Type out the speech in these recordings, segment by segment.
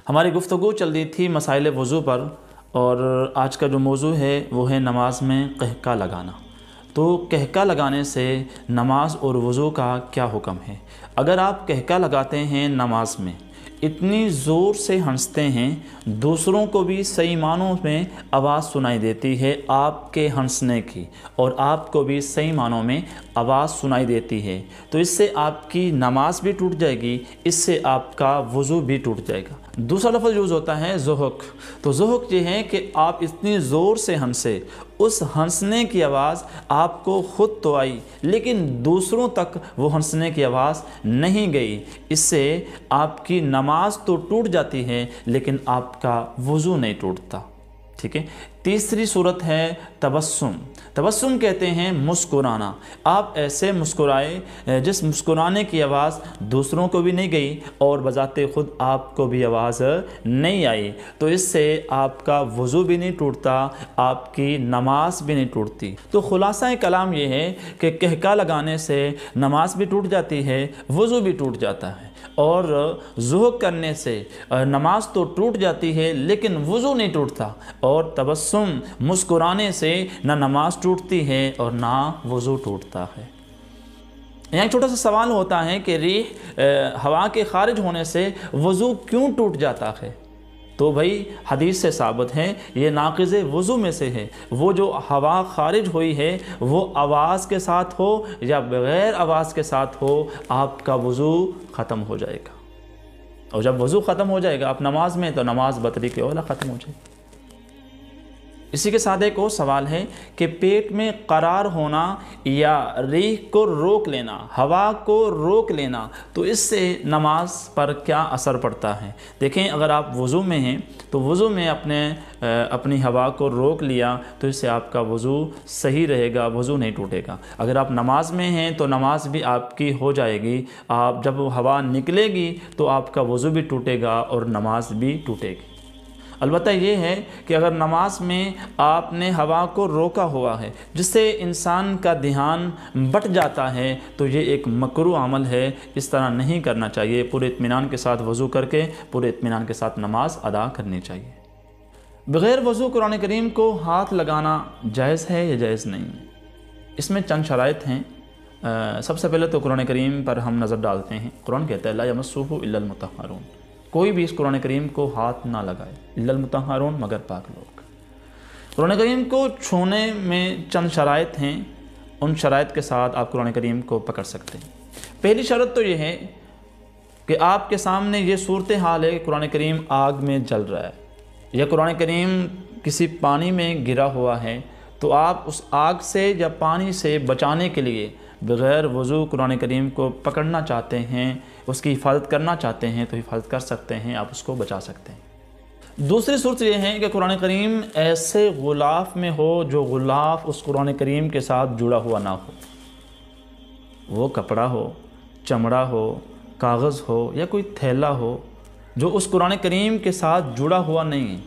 ہماری گفتگو چل رہی تھی مسائل وضو پر، اور آج کا جو موضوع ہے وہ ہے نماز میں قہقہ لگانا۔ تو قہقہ لگانے سے نماز اور وضو کا کیا حکم ہے؟ اگر آپ قہقہ لگاتے ہیں نماز میں، اتنی زور سے ہنستے ہیں، دوسروں کو بھی صحیح معنوں میں آواز سنائی دیتی ہے آپ کے ہنسنے کی، اور آپ کو بھی صحیح معنوں میں آواز سنائی دیتی ہے، تو اس سے آپ کی نماز بھی ٹوٹ جائے گی، اس سے آپ کا وضو بھی ٹوٹ جائے گا۔ دوسرا لفظ یوز ہوتا ہے ضحک۔ تو ضحک یہ ہے کہ آپ اتنی زور سے ہنسے، اس ہنسنے کی آواز آپ کو خود تو آئی لیکن دوسروں تک وہ ہنسنے کی آواز نہیں گئی، اس سے آپ کی نماز تو ٹوٹ جاتی ہے لیکن آپ کا وضو نہیں ٹوٹتا۔ ٹھیک ہے۔ تیسری صورت ہے تبسم۔ تبسم کہتے ہیں مسکرانا۔ آپ ایسے مسکرائے جس مسکرانے کی آواز دوسروں کو بھی نہیں گئی اور بذات خود آپ کو بھی آواز نہیں آئی، تو اس سے آپ کا وضو بھی نہیں ٹوٹتا، آپ کی نماز بھی نہیں ٹوٹتی۔ تو خلاصہ کلام یہ ہے کہ قہقہ لگانے سے نماز بھی ٹوٹ جاتی ہے، وضو بھی ٹوٹ جاتا ہے، اور ضحک کرنے سے نماز تو ٹوٹ جاتی ہے لیکن وضو نہیں ٹوٹتا، اور تبسم مسکرانے سے نہ نماز ٹوٹتی ہے اور نہ وضو ٹوٹتا ہے۔ یہاں ایک چھوٹا سا سوال ہوتا ہے کہ ریح ہوا کے خارج ہونے سے وضو کیوں ٹوٹ جاتا ہے؟ تو بھائی حدیث سے ثابت ہے، یہ ناقض وضو میں سے ہے۔ وہ جو ہوا خارج ہوئی ہے وہ آواز کے ساتھ ہو یا بغیر آواز کے ساتھ ہو، آپ کا وضو ختم ہو جائے گا، اور جب وضو ختم ہو جائے گا آپ نماز میں، تو نماز بطریق اولا ختم ہو جائے گی۔ اسی کے ساتھ ایک اور سوال ہے کہ پیٹ میں قرار ہونا یا ریح کو روک لینا، ہوا کو روک لینا، تو اس سے نماز پر کیا اثر پڑتا ہے؟ دیکھیں، اگر آپ وضو میں ہیں تو وضو میں اپنی ہوا کو روک لیا تو اس سے آپ کا وضو صحیح رہے گا، وضو نہیں ٹوٹے گا۔ اگر آپ نماز میں ہیں تو نماز بھی آپ کی ہو جائے گی، آپ جب ہوا نکلے گی تو آپ کا وضو بھی ٹوٹے گا اور نماز بھی ٹوٹے گی۔ البتہ یہ ہے کہ اگر نماز میں آپ نے ہوا کو روکا ہوا ہے جس سے انسان کا دھیان بٹ جاتا ہے تو یہ ایک مکروہ عمل ہے، اس طرح نہیں کرنا چاہیے۔ پورے اطمینان کے ساتھ وضو کر کے پورے اطمینان کے ساتھ نماز ادا کرنی چاہیے۔ بغیر وضو قرآن کریم کو ہاتھ لگانا جائز ہے یا جائز نہیں؟ اس میں چند شرائط ہیں۔ سب سے پہلے تو قرآن کریم پر ہم نظر ڈالتے ہیں۔ قرآن کہتا ہے لا یمسہ الا المطہرون، کوئی بھی اس قرآن کریم کو ہاتھ نہ لگائے، الا المطہرون، مگر پاک لوگ۔ قرآن کریم کو چھونے میں چند شرائط ہیں، ان شرائط کے ساتھ آپ قرآن کریم کو پکڑ سکتے ہیں۔ پہلی شرط تو یہ ہے کہ آپ کے سامنے یہ صورتحال ہے کہ قرآن کریم آگ میں جل رہا ہے یا قرآن کریم کسی پانی میں گرا ہوا ہے، تو آپ اس آگ سے یا پانی سے بچانے کے لیے بغیر وضو قرآن کریم کو پکڑنا چاہتے ہیں، اس کی حفاظت کرنا چاہتے ہیں تو حفاظت کر سکتے ہیں، آپ اس کو بچا سکتے ہیں۔ دوسری صورت یہ ہے کہ قرآن کریم ایسے غلاف میں ہو جو غلاف اس قرآن کریم کے ساتھ جڑا ہوا نہ ہو، وہ کپڑا ہو، چمڑا ہو، کاغذ ہو یا کوئی تھیلا ہو جو اس قرآن کریم کے ساتھ جڑا ہوا نہیں ہے،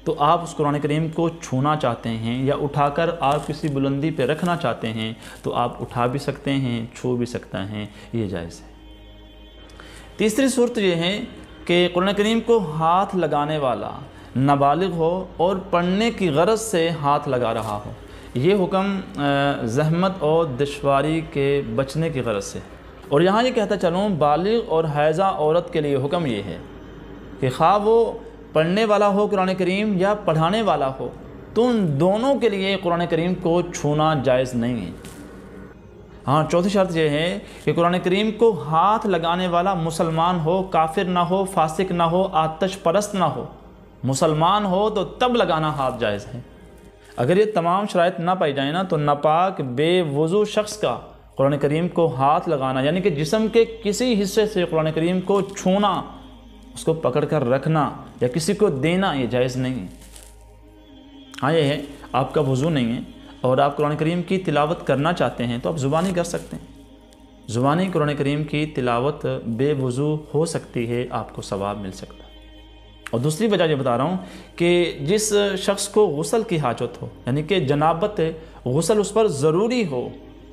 تو آپ اس قرآن کریم کو چھونا چاہتے ہیں یا اٹھا کر آپ کسی بلندی پہ رکھنا چاہتے ہیں تو آپ اٹھا بھی سکتے ہیں، چھو بھی سکتے ہیں، یہ جائز ہے۔ تیسری صورت یہ ہے کہ قرآن کریم کو ہاتھ لگانے والا نابالغ ہو اور پڑھنے کی غرض سے ہاتھ لگا رہا ہو۔ یہ حکم زحمت اور دشواری کے بچنے کی غرض سے، اور یہاں یہ کہتا چلوں بالغ اور حائضہ عورت کے لیے حکم یہ ہے کہ خواہ وہ پڑھنے والا ہو قرآن کریم یا پڑھانے والا ہو، تو ان دونوں کے لیے قرآن کریم کو چھونا جائز نہیں ہے۔ ہاں، چوتھی شرط یہ ہے کہ قرآن کریم کو ہاتھ لگانے والا مسلمان ہو، کافر نہ ہو، فاسق نہ ہو، آتش پرست نہ ہو۔ مسلمان ہو تو تب لگانا ہاتھ جائز ہے۔ اگر یہ تمام شرائط نہ پائی جائیں نا تو ناپاک بے وضو شخص کا قرآن کریم کو ہاتھ لگانا، یعنی کہ جسم کے کسی حصے سے قرآن کریم کو چھونا، اس کو پکڑ کر رکھنا یا کسی کو دینا، یہ جائز نہیں ہے۔ ہاں، یہ ہے آپ کا وضو نہیں ہے اور آپ قرآن کریم کی تلاوت کرنا چاہتے ہیں تو آپ زبانی کر سکتے ہیں۔ زبانی قرآن کریم کی تلاوت بے وضو ہو سکتی ہے، آپ کو ثواب مل سکتا ہے۔ اور دوسری وجہ یہ بتا رہا ہوں کہ جس شخص کو غسل کی حاجت ہو، یعنی کہ جنابت غسل اس پر ضروری ہو،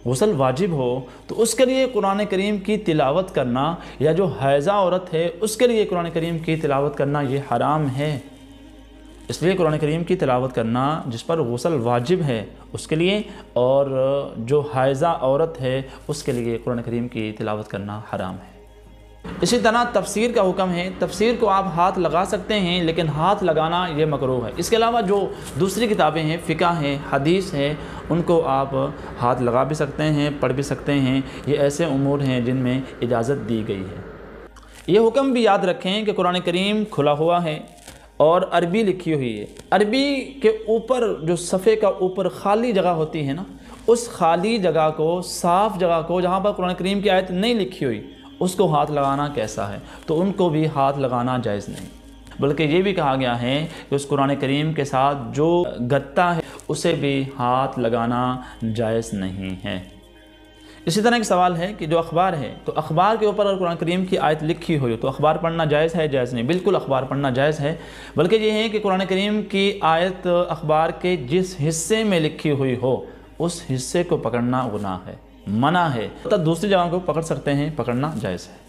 غسل واجب ہو تو اس کے لیے قرآن کریم کی تلاوت کرنا، یا جو حائضہ عورت ہے اس کے لیے قرآن کریم کی تلاوت کرنا یہ حرام ہے۔ اس لیے قرآن کریم کی تلاوت کرنا جس پر غسل واجب ہے اس کے لیے، اور جو حائضہ عورت ہے اس کے لیے قرآن کریم کی تلاوت کرنا حرام ہے۔ اسی طرح تفسیر کا حکم ہے، تفسیر کو آپ ہاتھ لگا سکتے ہیں لیکن ہاتھ لگانا یہ مکروہ ہے۔ اس کے علاوہ جو دوسری کتابیں ہیں، فقہ ہیں، حدیث ہے، ان کو آپ ہاتھ لگا بھی سکتے ہیں، پڑھ بھی سکتے ہیں۔ یہ ایسے امور ہیں جن میں اجازت دی گئی ہے۔ یہ حکم بھی یاد رکھیں کہ قرآن کریم کھلا ہوا ہے اور عربی لکھی ہوئی ہے۔ عربی کے اوپر جو صفحے کا اوپر خالی جگہ ہوتی ہے نا، اس خالی جگہ کو، صاف جگہ کو، جہاں پر قرآن کریم کی آیت نہیں لکھی ہوئی، اس کو ہاتھ لگانا کیسا ہے؟ تو ان کو بھی ہاتھ لگانا جائز نہیں، بلکہ یہ بھی کہا گیا ہے کہ اس قرآن کریم کے ساتھ جو گتا ہے اسے بھی ہاتھ لگانا جائز نہیں ہے۔ اسی طرح ایک سوال ہے کہ جو اخبار ہے، تو اخبار کے اوپر اگر قرآن کریم کی آیت لکھی ہوئی تو اخبار پڑھنا جائز ہے جائز نہیں؟ بالکل اخبار پڑھنا جائز ہے، بلکہ یہ ہے کہ قرآن کریم کی آیت اخبار کے جس حصے میں لکھی ہوئی ہو اس حصے کو پکڑنا گناہ ہے، منع ہے۔ تو دوسری جگہ کو پکڑ سکتے ہیں، پکڑنا جائز ہے۔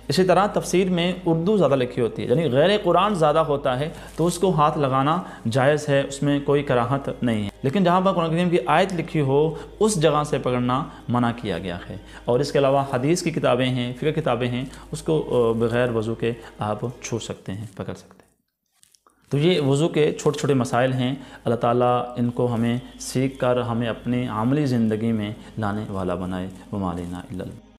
اسی طرح تفسیر میں اردو زیادہ لکھی ہوتی ہے، یعنی غیر قرآن زیادہ ہوتا ہے تو اس کو ہاتھ لگانا جائز ہے، اس میں کوئی کراہت نہیں ہے، لیکن جہاں پر قرآن کریم کی آیت لکھی ہو اس جگہ سے پکڑنا منع کیا گیا ہے۔ اور اس کے علاوہ حدیث کی کتابیں ہیں، فقہ کتابیں ہیں، اس کو بغیر وضو کے آپ چھو سکتے ہیں، پکڑ سکتے ہیں۔ تو یہ وضو کے چھوٹے چھوٹے مسائل ہیں، اللہ تعالیٰ ان کو ہمیں سیکھ کر ہمیں اپنی عملی زندگی میں لانے والا بنائے۔ وما علینا الا البلاغ۔